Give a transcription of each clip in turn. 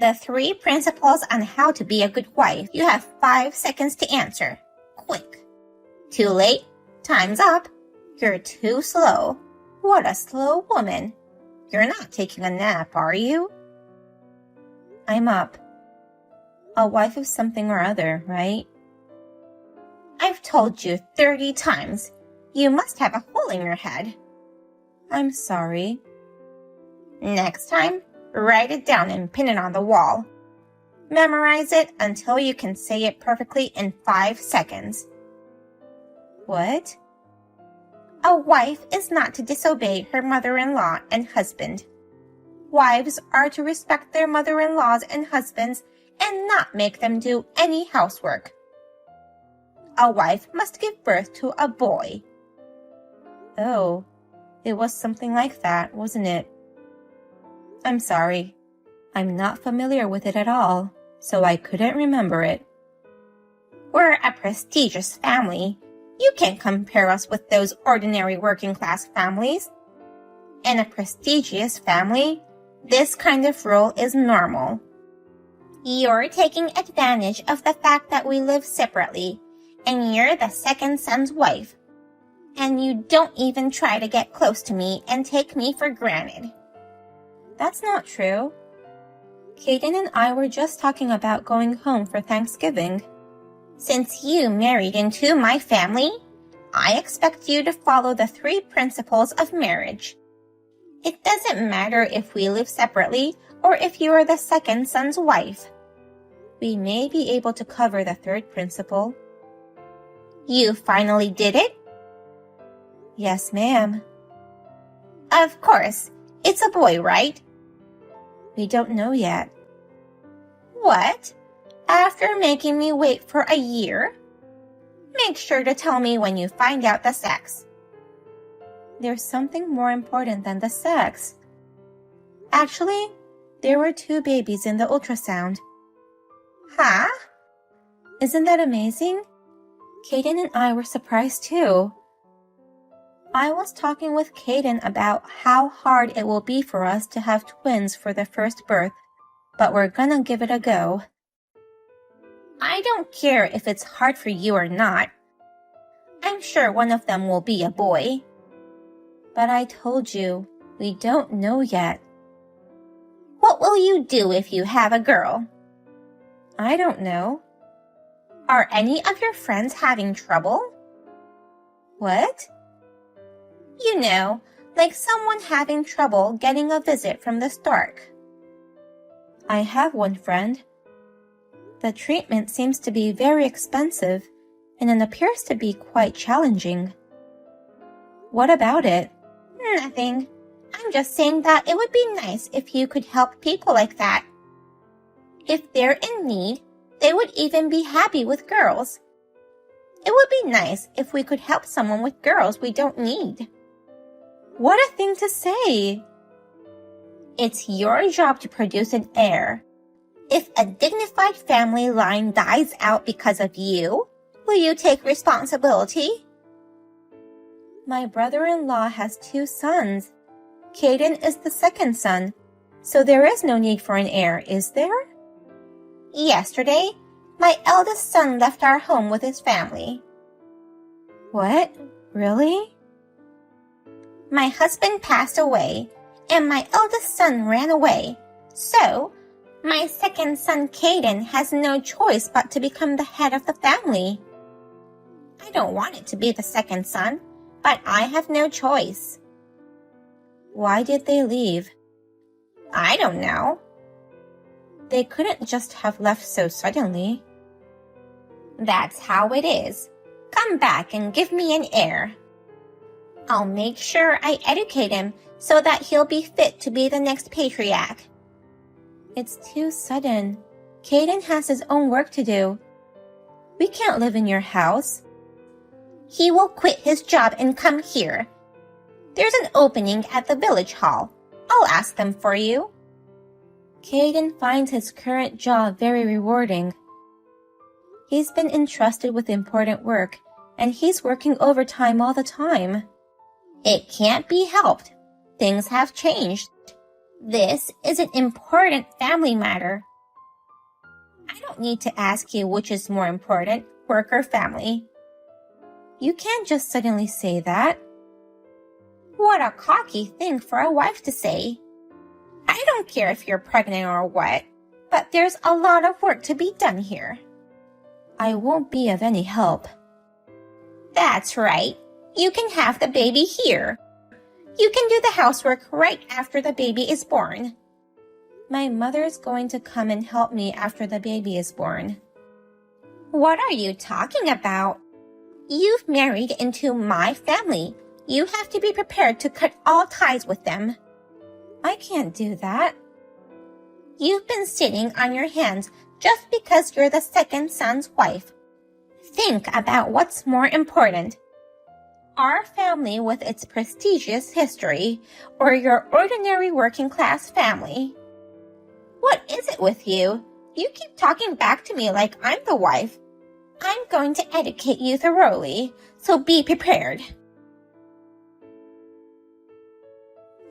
The 3 principles on how to be a good wife. You have 5 seconds to answer. Quick. Too late. Time's up. You're too slow. What a slow woman. You're not taking a nap, are you? I'm up. A wife of something or other, right? I've told you 30 times. You must have a hole in your head. I'm sorry. Next time, write it down and pin it on the wall. Memorize it until you can say it perfectly in 5 seconds. What? A wife is not to disobey her mother-in-law and husband. Wives are to respect their mother-in-laws and husbands and not make them do any housework. A wife must give birth to a boy. Oh, it was something like that, wasn't it? I'm sorry. I'm not familiar with it at all, so I couldn't remember it. We're a prestigious family. You can't compare us with those ordinary working-class families. In a prestigious family, this kind of rule is normal. You're taking advantage of the fact that we live separately, and you're the second son's wife. And you don't even try to get close to me and take me for granted. That's not true. Kaden and I were just talking about going home for Thanksgiving. Since you married into my family, I expect you to follow the 3 principles of marriage. It doesn't matter if we live separately or if you are the second son's wife. We may be able to cover the 3rd principle. You finally did it? Yes, ma'am. Of course. It's a boy, right? We don't know yet. What? After making me wait for a year? Make sure to tell me when you find out the sex. There's something more important than the sex. Actually, there were 2 babies in the ultrasound. Huh? Isn't that amazing? Kaden and I were surprised too. I was talking with Kaden about how hard it will be for us to have twins for the first birth, but we're gonna give it a go. I don't care if it's hard for you or not. I'm sure one of them will be a boy. But I told you, we don't know yet. What will you do if you have a girl? I don't know. Are any of your friends having trouble? What? You know, like someone having trouble getting a visit from the stork. I have one friend. The treatment seems to be very expensive, and it appears to be quite challenging. What about it? Nothing. I'm just saying that it would be nice if you could help people like that. If they're in need, they would even be happy with girls. It would be nice if we could help someone with girls we don't need. What a thing to say! It's your job to produce an heir. If a dignified family line dies out because of you, will you take responsibility? My brother-in-law has 2 sons. Kaden is the second son, so there is no need for an heir, is there? Yesterday, my eldest son left our home with his family. What? Really? My husband passed away, and my eldest son ran away. So, my second son, Kaden, has no choice but to become the head of the family. I don't want it to be the second son, but I have no choice. Why did they leave? I don't know. They couldn't just have left so suddenly. That's how it is. Come back and give me an heir. I'll make sure I educate him so that he'll be fit to be the next patriarch. It's too sudden. Kaden has his own work to do. We can't live in your house. He will quit his job and come here. There's an opening at the village hall. I'll ask them for you. Kaden finds his current job very rewarding. He's been entrusted with important work, and he's working overtime all the time. It can't be helped. Things have changed. This is an important family matter. I don't need to ask you which is more important, work or family. You can't just suddenly say that. What a cocky thing for a wife to say. I don't care if you're pregnant or what, but there's a lot of work to be done here. I won't be of any help. That's right. You can have the baby here. You can do the housework right after the baby is born. My mother's going to come and help me after the baby is born. What are you talking about? You've married into my family. You have to be prepared to cut all ties with them. I can't do that. You've been sitting on your hands just because you're the second son's wife. Think about what's more important. Our family with its prestigious history, or your ordinary working class family. What is it with you? You keep talking back to me like I'm the wife. I'm going to educate you thoroughly, so be prepared.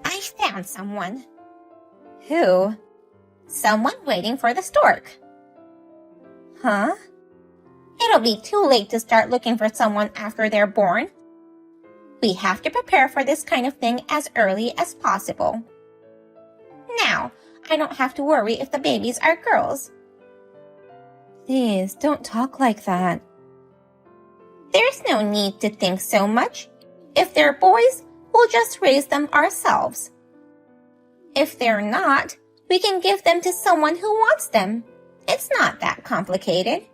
I found someone. Who? Someone waiting for the stork. Huh? It'll be too late to start looking for someone after they're born. We have to prepare for this kind of thing as early as possible. Now, I don't have to worry if the babies are girls. Please, don't talk like that. There's no need to think so much. If they're boys, we'll just raise them ourselves. If they're not, we can give them to someone who wants them. It's not that complicated.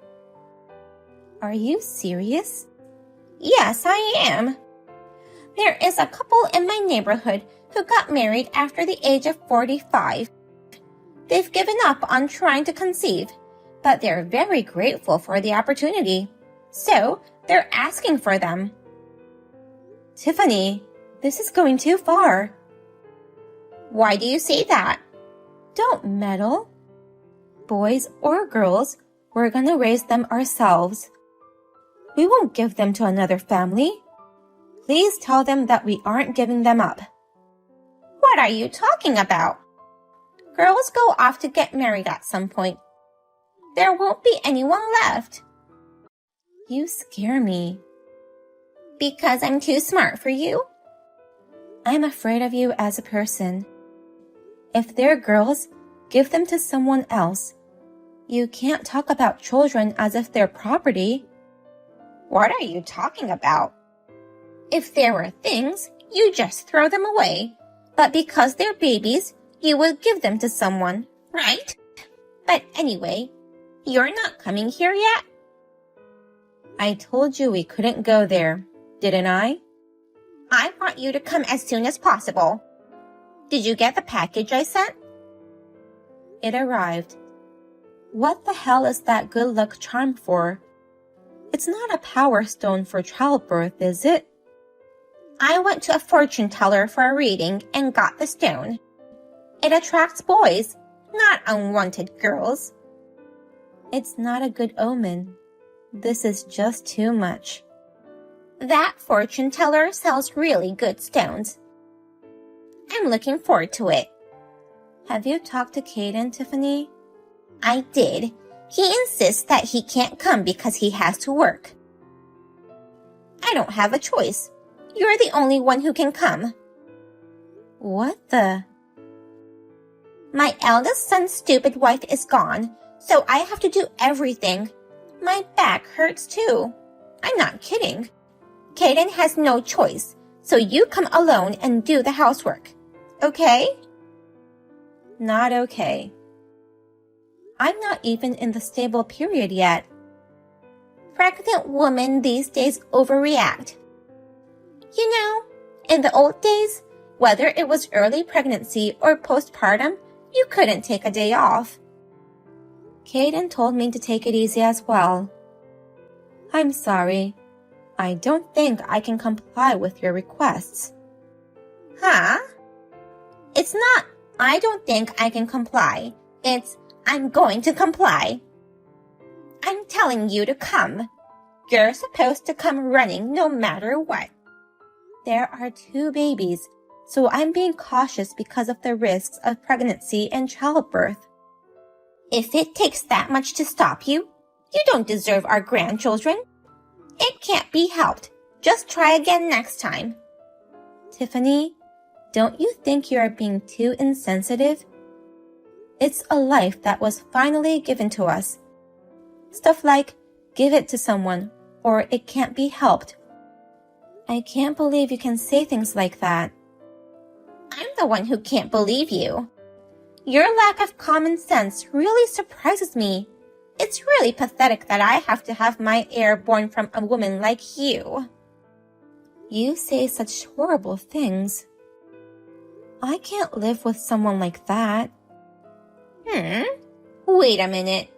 Are you serious? Yes, I am. There is a couple in my neighborhood who got married after the age of 45. They've given up on trying to conceive, but they're very grateful for the opportunity. So, they're asking for them. Tiffany, this is going too far. Why do you say that? Don't meddle. Boys or girls, we're gonna raise them ourselves. We won't give them to another family. Please tell them that we aren't giving them up. What are you talking about? Girls go off to get married at some point. There won't be anyone left. You scare me. Because I'm too smart for you? I'm afraid of you as a person. If they're girls, give them to someone else. You can't talk about children as if they're property. What are you talking about? If there were things, you just throw them away. But because they're babies, you would give them to someone, right? But anyway, you're not coming here yet? I told you we couldn't go there, didn't I? I want you to come as soon as possible. Did you get the package I sent? It arrived. What the hell is that good luck charm for? It's not a power stone for childbirth, is it? I went to a fortune teller for a reading and got the stone. It attracts boys, not unwanted girls. It's not a good omen. This is just too much. That fortune teller sells really good stones. I'm looking forward to it. Have you talked to Caden, Tiffany? I did. He insists that he can't come because he has to work. I don't have a choice. You're the only one who can come. What the? My eldest son's stupid wife is gone, so I have to do everything. My back hurts too. I'm not kidding. Caden has no choice, so you come alone and do the housework. Okay? Not okay. I'm not even in the stable period yet. Pregnant women these days overreact. You know, in the old days, whether it was early pregnancy or postpartum, you couldn't take a day off. Caden told me to take it easy as well. I'm sorry. I don't think I can comply with your requests. Huh? It's not, I don't think I can comply. It's, I'm going to comply. I'm telling you to come. You're supposed to come running no matter what. There are 2 babies, so I'm being cautious because of the risks of pregnancy and childbirth. If it takes that much to stop you, you don't deserve our grandchildren. It can't be helped. Just try again next time. Tiffany, don't you think you are being too insensitive? It's a life that was finally given to us. Stuff like, give it to someone, or it can't be helped. I can't believe you can say things like that. I'm the one who can't believe you. Your lack of common sense really surprises me. It's really pathetic that I have to have my heir born from a woman like you. You say such horrible things. I can't live with someone like that. Wait a minute.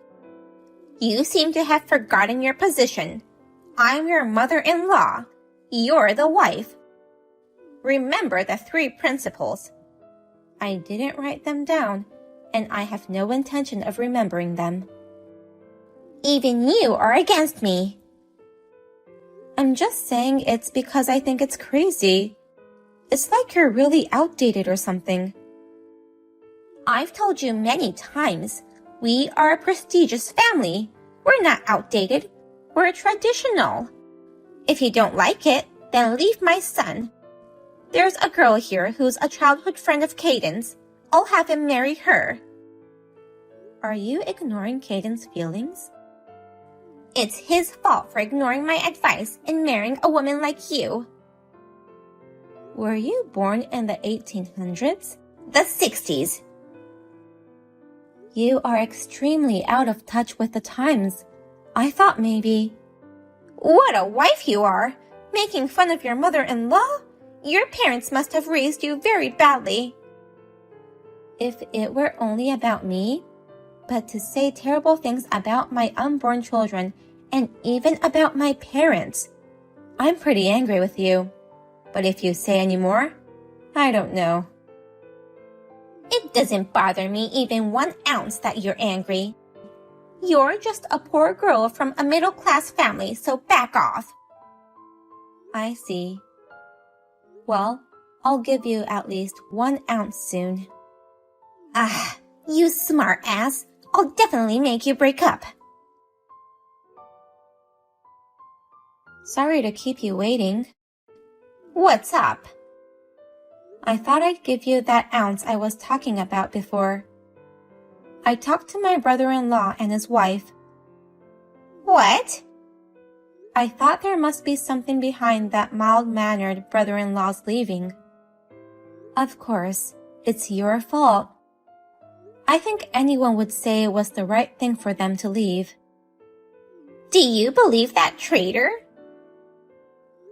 You seem to have forgotten your position. I'm your mother-in-law. You're the wife. Remember the 3 principles. I didn't write them down, and I have no intention of remembering them. Even you are against me. I'm just saying it's because I think it's crazy. It's like you're really outdated or something. I've told you many times, we are a prestigious family. We're not outdated. We're traditional. If you don't like it, then leave my son. There's a girl here who's a childhood friend of Caden's. I'll have him marry her. Are you ignoring Caden's feelings? It's his fault for ignoring my advice and marrying a woman like you. Were you born in the 1800s? The 60s. You are extremely out of touch with the times. I thought maybe... What a wife you are! Making fun of your mother-in-law? Your parents must have raised you very badly. If it were only about me, but to say terrible things about my unborn children and even about my parents, I'm pretty angry with you. But if you say any more, I don't know. It doesn't bother me even 1 ounce that you're angry. You're just a poor girl from a middle-class family, so back off. I see. Well, I'll give you at least 1 ounce soon. You smart ass. I'll definitely make you break up. Sorry to keep you waiting. What's up? I thought I'd give you that ounce I was talking about before. I talked to my brother-in-law and his wife. What? I thought there must be something behind that mild-mannered brother-in-law's leaving. Of course, it's your fault. I think anyone would say it was the right thing for them to leave. Do you believe that traitor?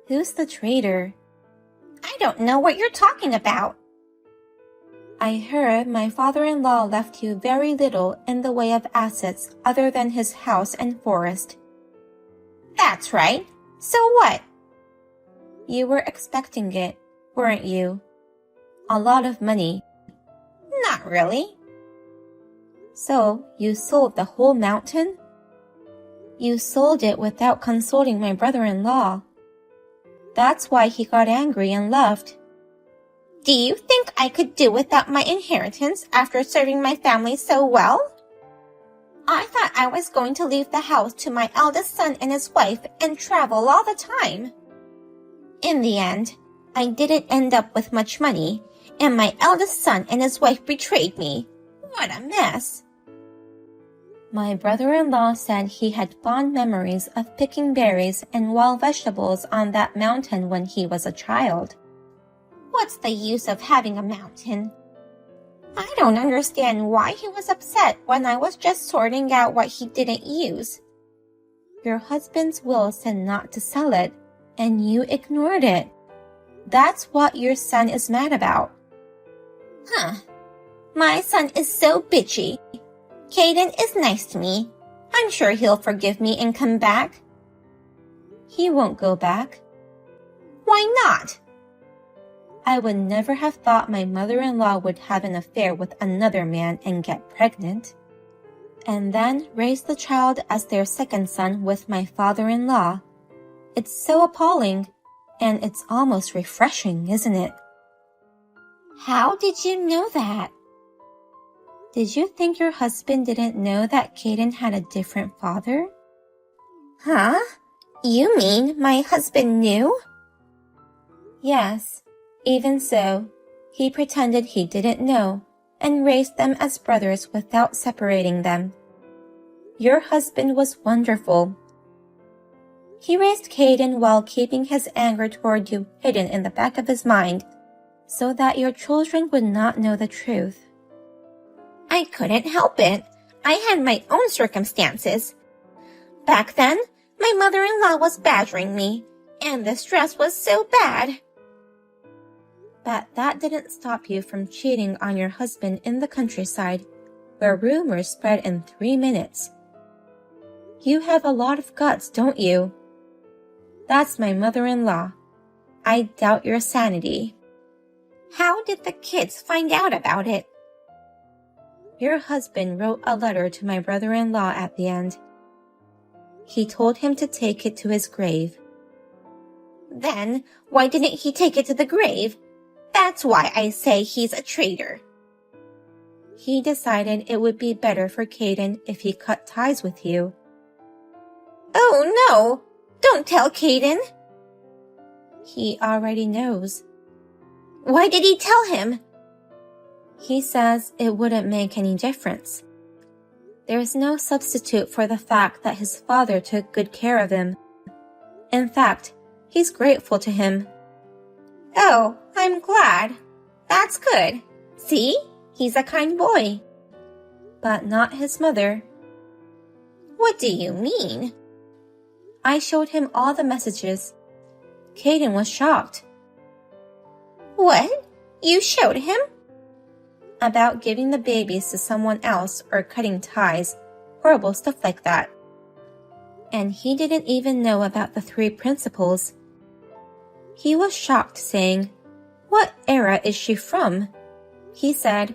Who's the traitor? I don't know what you're talking about. I heard my father-in-law left you very little in the way of assets other than his house and forest. That's right. So what? You were expecting it, weren't you? A lot of money. Not really. So, you sold the whole mountain? You sold it without consulting my brother-in-law. That's why he got angry and left. Do you think I could do without my inheritance after serving my family so well? I thought I was going to leave the house to my eldest son and his wife and travel all the time. In the end, I didn't end up with much money, and my eldest son and his wife betrayed me. What a mess. My brother-in-law said he had fond memories of picking berries and wild vegetables on that mountain when he was a child. What's the use of having a mountain? I don't understand why he was upset when I was just sorting out what he didn't use. Your husband's will said not to sell it, and you ignored it. That's what your son is mad about. My son is so bitchy. Caden is nice to me. I'm sure he'll forgive me and come back. He won't go back. Why not? I would never have thought my mother-in-law would have an affair with another man and get pregnant, and then raise the child as their second son with my father-in-law. It's so appalling, and it's almost refreshing, isn't it? How did you know that? Did you think your husband didn't know that Caden had a different father? Huh? You mean my husband knew? Yes. Even so, he pretended he didn't know and raised them as brothers without separating them. Your husband was wonderful. He raised Caden while keeping his anger toward you hidden in the back of his mind, so that your children would not know the truth. I couldn't help it. I had my own circumstances. Back then, my mother-in-law was badgering me, and the stress was so bad. But that didn't stop you from cheating on your husband in the countryside, where rumors spread in 3 minutes. You have a lot of guts, don't you? That's my mother-in-law. I doubt your sanity. How did the kids find out about it? Your husband wrote a letter to my brother-in-law at the end. He told him to take it to his grave. Then, why didn't he take it to the grave? That's why I say he's a traitor. He decided it would be better for Caden if he cut ties with you. Oh no! Don't tell Caden. He already knows. Why did he tell him? He says it wouldn't make any difference. There's no substitute for the fact that his father took good care of him. In fact, he's grateful to him. Oh, I'm glad. That's good. See? He's a kind boy. But not his mother. What do you mean? I showed him all the messages. Caden was shocked. What? You showed him? About giving the babies to someone else or cutting ties, horrible stuff like that. And he didn't even know about the 3 principles. He was shocked, saying, "What era is she from?" He said,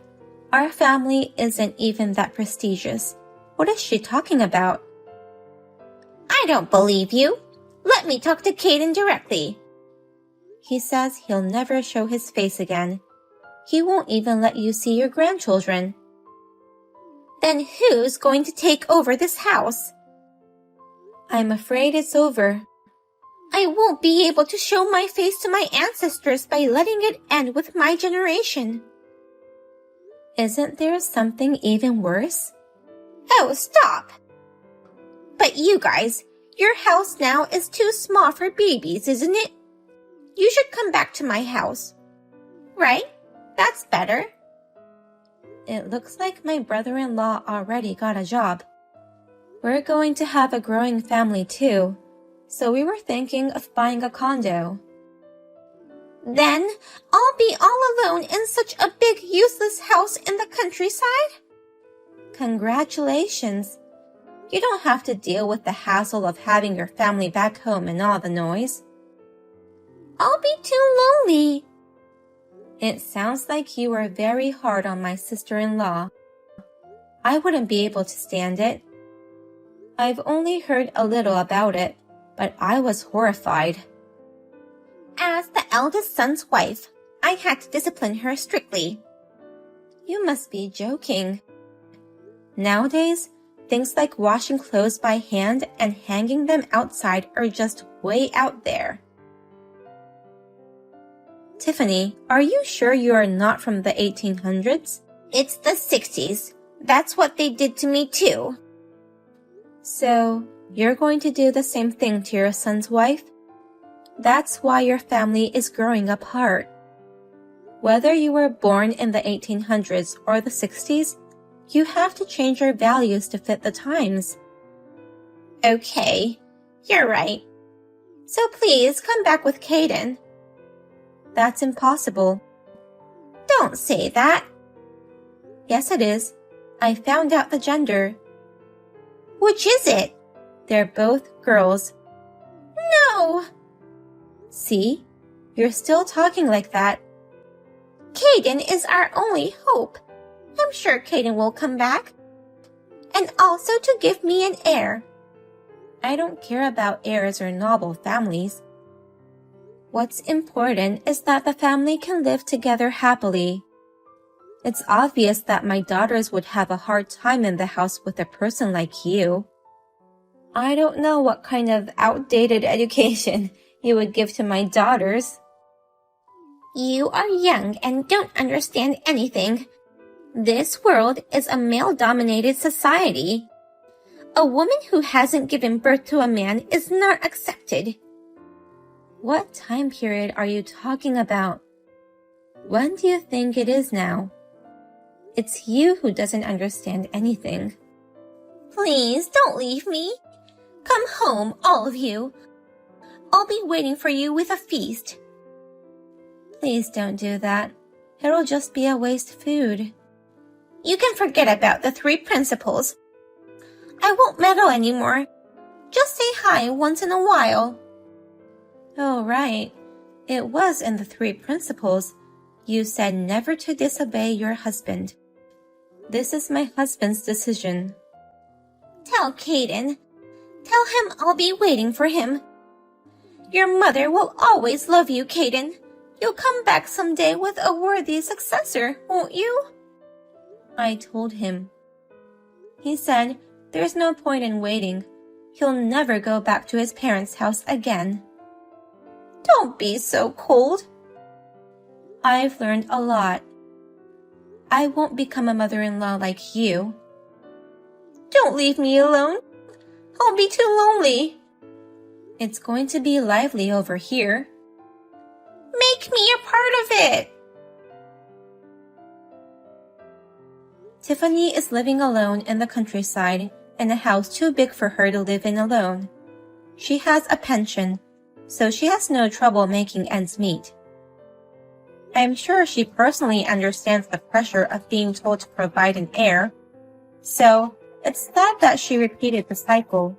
"Our family isn't even that prestigious. What is she talking about?" I don't believe you. Let me talk to Caden directly. He says he'll never show his face again. He won't even let you see your grandchildren. Then who's going to take over this house? I'm afraid it's over. I won't be able to show my face to my ancestors by letting it end with my generation. Isn't there something even worse? Oh, stop! But you guys, your house now is too small for babies, isn't it? You should come back to my house. Right? That's better. It looks like my brother-in-law already got a job. We're going to have a growing family too, so we were thinking of buying a condo. Then I'll be all alone in such a big useless house in the countryside? Congratulations! You don't have to deal with the hassle of having your family back home and all the noise. I'll be too lonely. It sounds like you are very hard on my sister-in-law. I wouldn't be able to stand it. I've only heard a little about it, but I was horrified. As the eldest son's wife, I had to discipline her strictly. You must be joking. Nowadays, things like washing clothes by hand and hanging them outside are just way out there. Tiffany, are you sure you are not from the 1800s? It's the 60s. That's what they did to me too. So, you're going to do the same thing to your son's wife? That's why your family is growing apart. Whether you were born in the 1800s or the 60s, you have to change your values to fit the times. Okay, you're right. So please come back with Caden. That's impossible. Don't say that. Yes, it is. I found out the gender. Which is it? They're both girls. No! See? You're still talking like that. Caden is our only hope. I'm sure Caden will come back. And also to give me an heir. I don't care about heirs or noble families. What's important is that the family can live together happily. It's obvious that my daughters would have a hard time in the house with a person like you. I don't know what kind of outdated education you would give to my daughters. You are young and don't understand anything. This world is a male-dominated society. A woman who hasn't given birth to a man is not accepted. What time period are you talking about? When do you think it is now? It's you who doesn't understand anything. Please don't leave me. Come home, all of you. I'll be waiting for you with a feast. Please don't do that. It'll just be a waste of food. You can forget about the 3 principles. I won't meddle anymore. Just say hi once in a while. Oh, right. It was in the 3 principles. You said never to disobey your husband. This is my husband's decision. Tell Caden. Tell him I'll be waiting for him. Your mother will always love you, Caden. You'll come back someday with a worthy successor, won't you? I told him. He said there's no point in waiting. He'll never go back to his parents' house again. Don't be so cold. I've learned a lot. I won't become a mother-in-law like you. Don't leave me alone. I'll be too lonely. It's going to be lively over here. Make me a part of it. Tiffany is living alone in the countryside in a house too big for her to live in alone. She has a pension, so she has no trouble making ends meet. I'm sure she personally understands the pressure of being told to provide an heir, so it's sad that she repeated the cycle.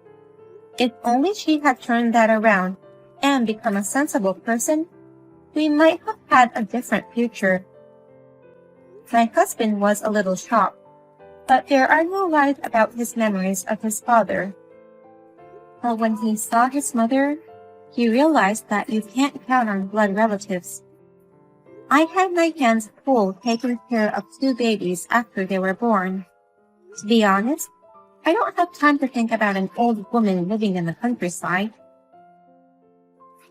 If only she had turned that around and become a sensible person, we might have had a different future. My husband was a little shocked, but there are no lies about his memories of his father. But when he saw his mother, he realized that you can't count on blood relatives. I had my hands full taking care of 2 babies after they were born. To be honest, I don't have time to think about an old woman living in the countryside.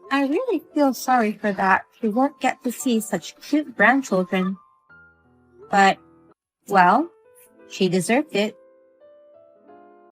I really feel sorry for that she won't get to see such cute grandchildren. But, well, she deserved it.